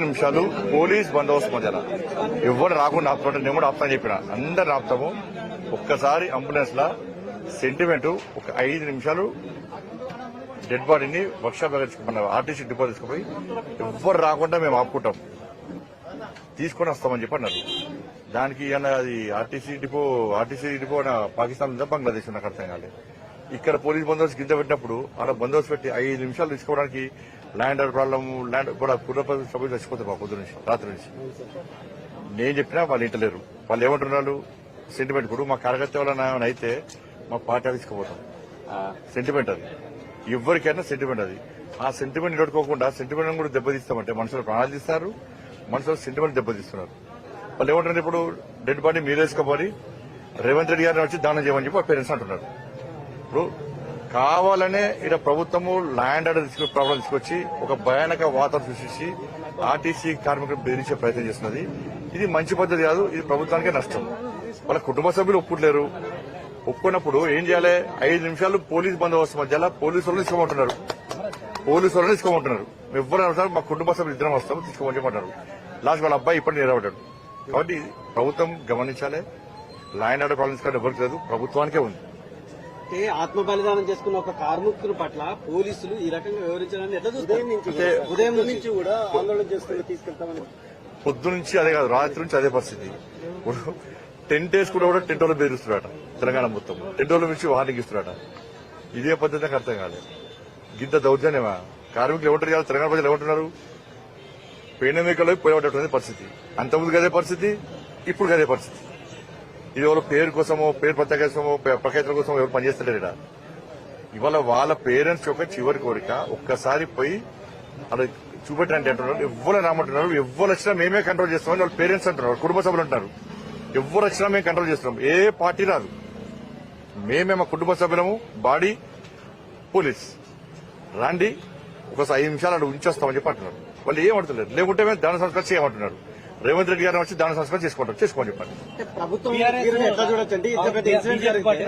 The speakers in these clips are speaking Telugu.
నిమిషాలు పోలీస్ బందోబస్తు మధ్యన ఎవరు రాకుండా ఆపుతుంటే నేను కూడా ఆపుతాను చెప్పిన అందరిని ఆపుతాము. ఒక్కసారి అంబులెన్స్ లా సెంటిమెంట్ ఒక 5 నిమిషాలు డెడ్ బాడీని వర్క్షాప్ మన ఆర్టీసీ డిపో తీసుకుపోయి ఎవ్వరు రాకుండా మేము ఆపుకుంటాం, తీసుకొని వస్తామని చెప్పి అన్నారు. దానికి అది ఆర్టీసీ డిపో పాకిస్తాన్ ఉందా బంగ్లాదేశ్ నాకు అర్థం కాలేదు. ఇక్కడ పోలీస్ బందోబస్తు గింజ పెట్టినప్పుడు అలా బందోబస్తు పెట్టి 5 నిమిషాలు తీసుకోవడానికి ల్యాండ్ ప్రాబ్లమ్ ల్యాండ్ కూడా కుటుంబ సభ్యులు చచ్చిపోతాయి మా పొద్దు నుంచి రాత్రి నుంచి. నేను చెప్పినా వాళ్ళు ఇంటలేరు. వాళ్ళు ఏమంటున్నారు సెంటిమెంట్. ఇప్పుడు మా కార్యకర్త వల్ల అయితే మా పార్టీ తీసుకుపోతాం. సెంటిమెంట్ అది ఎవరికైనా సెంటిమెంట్. అది ఆ సెంటిమెంట్ నిలబడుకోకుండా సెంటిమెంట్ కూడా దెబ్బతీస్తామంటే మనుషులు ప్రాణాలు తీస్తారు, మనుషులు సెంటిమెంట్ దెబ్బతీస్తున్నారు. వాళ్ళు ఏమంటున్నారు ఇప్పుడు డెడ్ బాడీ మీరు వేసుకోపోయి రేవంత్ రెడ్డి గారిని వచ్చి దానం చేయమని చెప్పి పేరెంట్స్ అంటున్నారు. ఇప్పుడు కావాలనే ఇక్కడ ప్రభుత్వము ల్యాండ్ ఆర్డర్ ప్రాబ్లం తీసుకొచ్చి ఒక భయానక వాతావరణం సృష్టించి ఆర్టీసీ కార్మికులు బెదిరించే ప్రయత్నం చేస్తున్నది. ఇది మంచి పద్ధతి కాదు, ఇది ప్రభుత్వానికే నష్టం. వాళ్ళ కుటుంబ సభ్యులు ఒప్పుకోలేరు. ఒప్పుకున్నప్పుడు ఏం చేయాలి? 5 నిమిషాలు పోలీస్ బందోబస్తు మధ్యలో పోలీసులను తీసుకోమంటున్నారు. ఎవరు అవసరం మా కుటుంబ సభ్యులు ఇద్దరం వస్తాము తీసుకోమని చెప్పంటారు. లాస్ట్ వాళ్ళ అబ్బాయి ఇప్పటి నిలబడ్డాడు. కాబట్టి ప్రభుత్వం గమనించాలి. ల్యాండ్ ఆర్డర్ ప్రాబ్లమ్స్ కానీ ఎవరికి లేదు, ప్రభుత్వానికే ఉంది. ఆత్మ బలిదానం చేసుకున్న ఒక కార్మికుల పట్ల పోలీసులు ఈ రకంగా వివరించడాన్ని ఎట్లా చూస్తారు? ఉదయం నుంచి కూడా ఆందోళన చేసుకుని తీసుకెళ్తామని పొద్దు నుంచి అదే కాదు, రాత్రి నుంచి అదే పరిస్థితి. ఇప్పుడు టెంట్ వేసుకుంటే కూడా టెంట్ వాళ్ళు బెదిరిస్తున్నారట. తెలంగాణ మొత్తం టెంట్ వాళ్ళ నుంచి వార్నింగ్ ఇస్తున్నారట. ఇదే పద్ధతి నాకు అర్థం కాలేదు. గింత దౌర్జన్యమా? కార్మికులు ఏమంటారు కదా, తెలంగాణ ప్రజలు ఏమంటున్నారు? పేనమేకలో పోయేటటువంటి పరిస్థితి. అంతకుముందు అదే పరిస్థితి, ఇప్పుడు అదే పరిస్థితి. ఇది ఎవరు పేరు కోసమో పేరు ప్రఖ్యాతుల కోసమో ఎవరు పనిచేస్తలేరు ఇక్కడ. ఇవాళ వాళ్ళ పేరెంట్స్ యొక్క చివరి కోరిక ఒక్కసారి పోయి అలా చూపెట్టండి అంటున్నారు. ఎవ్వరు రామంటున్నారు. ఎవ్వరు వచ్చినా మేమే కంట్రోల్ చేస్తామని వాళ్ళ పేరెంట్స్ అంటున్నారు, కుటుంబ సభ్యులు అంటారు. ఎవ్వరు వచ్చినా మేము కంట్రోల్ చేస్తున్నాం. ఏ పార్టీ రాదు, మేమే మా కుటుంబ సభ్యులము, బాడీ పోలీస్ రాండి ఒకసారి 5 నిమిషాలు అక్కడ ఉంచేస్తామని చెప్పి అంటున్నారు. వాళ్ళు ఏమంటలేరు. లేకుంటే మేము దాన సంస్కారం చేయమంటున్నారు. రేవంత్ రెడ్డి గారిని వచ్చి దాని సంస్కారం చేసుకోమని చెప్పండి.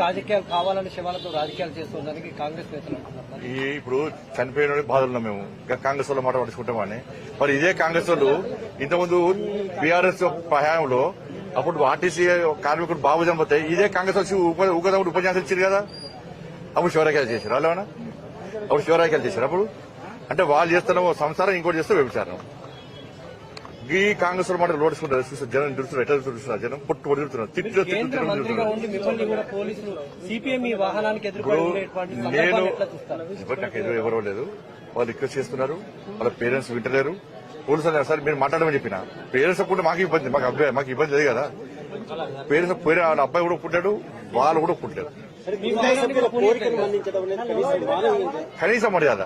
రాజకీయాలు కావాలని శివాలతో రాజకీయాలు చేస్తుందానికి కాంగ్రెస్ నేతలు ఇప్పుడు చనిపోయిన బాధలున్నాం మేము. కాంగ్రెస్ వాళ్ళు మాట పడుచుకుంటామని. మరి ఇదే కాంగ్రెస్ వాళ్ళు ఇంతకుముందు బీఆర్ఎస్ హయాంలో అప్పుడు ఆర్టీసీ కార్మికుడు బాబు చనిపోతే ఇదే కాంగ్రెస్ వచ్చి ఊకదప్పుడు ఉపన్యాసం ఇచ్చారు కదా. అప్పుడు శివరాఖ్యాలు చేశారు. అలానా అప్పుడు శివరాఖ్యాలు చేశారు. అప్పుడు అంటే వాళ్ళు చేస్తున్న సంసారం, ఇంకోటి చేస్తే వ్యభిచారం. ఈ కాంగ్రెస్ మాట లోడుచుకుంటారు. చూస్తే జనం చూస్తున్నారు, ఎట్లా చూస్తున్నారు, జనం పుట్టు పొడుతున్నారు, తిట్లు. నేను నాకు ఎవరో లేదు, వాళ్ళు రిక్వెస్ట్ చేస్తున్నారు. వాళ్ళ పేరెంట్స్ వింటలేరు. పోలీసులు సార్ మీరు మాట్లాడమని చెప్పిన పేరెంట్స్ కూడా మాకు ఇబ్బంది, మాకు ఇబ్బంది లేదు కదా. పేరెంట్స్ పోయిన వాళ్ళ అబ్బాయి కూడా పుట్టాడు, వాళ్ళు కూడా పుట్టలేరు. కనీసం మర్యాద.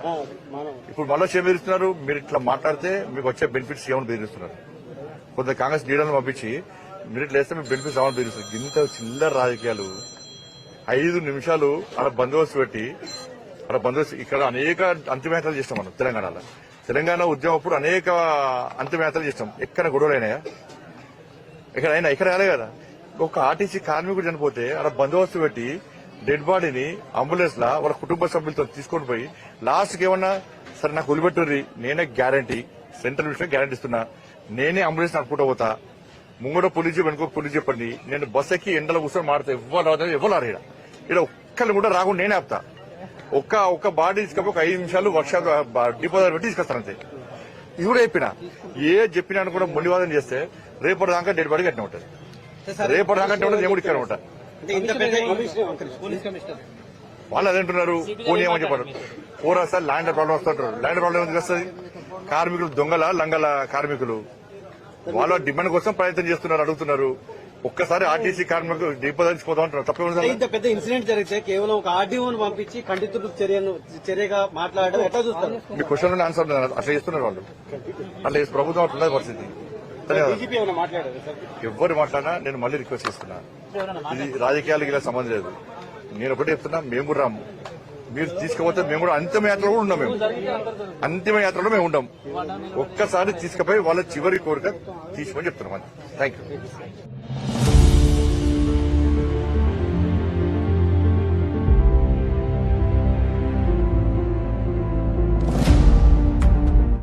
ఇప్పుడు మళ్ళీ బెదిరిస్తున్నారు. మీరు ఇట్లా మాట్లాడితే మీకు వచ్చే బెనిఫిట్స్ ఏమని బెదిరిస్తున్నారు. కొంత కాంగ్రెస్ లీడర్లను పంపించి మీరు ఇట్లా వేస్తే మీకు బెనిఫిట్స్ ఏమని బెదిరిస్తారు. ఇంత చిల్లర రాజకీయాలు. 5 నిమిషాలు అక్కడ బందోబస్తు పెట్టి ఇక్కడ అనేక అంతిమయాత్రలు చేస్తాం మనం తెలంగాణలో. తెలంగాణ ఉద్యమం అప్పుడు అనేక అంతిమయాత్రలు చేస్తాం. ఎక్కడ గొడవలైనాయా? ఇక్కడ రాలే కదా. ఒక ఆర్టీసీ కార్మికుడు చనిపోతే అక్కడ బందోబస్తు పెట్టి డెడ్ బాడీని అంబులెన్స్ లా వాళ్ళ కుటుంబ సభ్యులతో తీసుకొని పోయి లాస్ట్కి ఏమన్నా సరే నాకు వదిలిపెట్టుర్రి, నేనే గ్యారంటీ సెంట్రల్ విషయం గ్యారంటీ ఇస్తున్నా, నేనే అంబులెన్స్ నడుపుకుంటూ పోతా, ముంగడ పోలీసు వెనుక పోలీసు చెప్పండి, నేను బస్ ఎక్కి ఎండలో కూర్చొని మాడతా, ఎవరు రారు. ఇక్కడ ఒక్కళ్ళు కూడా రాకుండా నేనే ఆపుతా. ఒక్క బాడీ తీసుకపోయి ఒక 5 నిమిషాలు వర్షాలు డిపో దగ్గర పెట్టి తీసుకొస్తానంతే. ఇది కూడా చెప్పినా కూడా మొండివాదం చేస్తే రేపటి దాకా డెడ్ బాడీ కట్టిన ఉంటుంది. రేపటి దాకా ఉంటుంది, నేను కూడా ఇక్కడ ఉంటా. వాళ్ళు అదేంటున్నారు, పోనీ ఏమని చెప్పారు. పోరా సార్ ల్యాండ్ ప్రాబ్లం వస్తుంటారు. ల్యాండ్ ప్రాబ్లం ఎందుకు వస్తుంది? కార్మికులు దొంగల లంగల కార్మికులు వాళ్ళ డిమాండ్ కోసం ప్రయత్నం చేస్తున్నారు, అడుగుతున్నారు. ఒక్కసారి ఆర్టీసీ కార్మికులు డిపో తీసుకుపోతాం అంటున్నారు. తప్పకుండా ఇంత పెద్ద ఇన్సిడెంట్ జరిగితే కేవలం ఒక ఆర్డీఓను పంపించి ఖండితులకు చర్యగా మాట్లాడడం ఎట్లా చూస్తారు? మీ క్వశ్చన్ ఆన్సర్ అట్లా చేస్తున్నారు వాళ్ళు. అట్లా ప్రభుత్వం అట్లున్నది పరిస్థితి. ఎవరు మాట్లాడినా నేను మళ్ళీ రిక్వెస్ట్ చేస్తున్నా, ఇది రాజకీయాలకి ఇలా సంబంధం లేదు. నేను ఒకటే చెప్తున్నా, మేము కూడా రాము. మీరు తీసుకుపోతే మేము కూడా అంతిమ యాత్రలో కూడా ఉన్నాం. అంతిమ యాత్రలో మేము ఉంటాం. ఒక్కసారి తీసుకుపోయి వాళ్ళ చివరి కోరిక తీసుకోమని చెప్తున్నాం. Thank you.